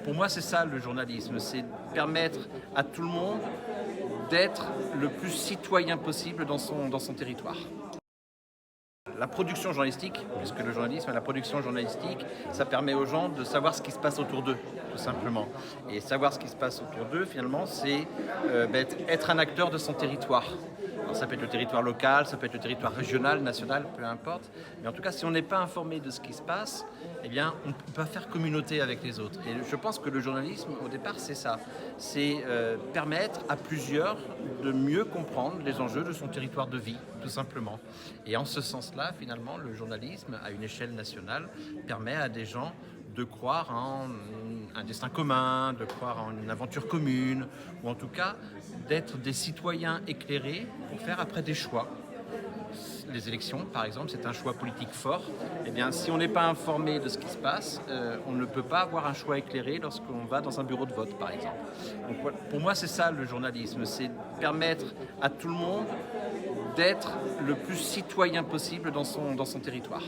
Pour moi, c'est ça le journalisme, c'est permettre à tout le monde d'être le plus citoyen possible dans son territoire. La production journalistique, puisque le journalisme, la production journalistique, ça permet aux gens de savoir ce qui se passe autour d'eux, tout simplement. Et savoir ce qui se passe autour d'eux, finalement, c'est être un acteur de son territoire. Alors, ça peut être le territoire local, ça peut être le territoire régional, national, peu importe. Mais en tout cas, si on n'est pas informé de ce qui se passe, eh bien, on ne peut pas faire communauté avec les autres. Et je pense que le journalisme, au départ, c'est ça. C'est permettre à plusieurs de mieux comprendre les enjeux de son territoire de vie, tout simplement. Et en ce sens-là, finalement, le journalisme, à une échelle nationale, permet à des gens de croire en un destin commun, de croire en une aventure commune, ou en tout cas d'être des citoyens éclairés pour faire après des choix. Les élections, par exemple, c'est un choix politique fort. Eh bien, si on n'est pas informé de ce qui se passe, on ne peut pas avoir un choix éclairé lorsqu'on va dans un bureau de vote, par exemple. Donc, voilà, pour moi, c'est ça le journalisme, c'est permettre à tout le monde d'être le plus citoyen possible dans son territoire.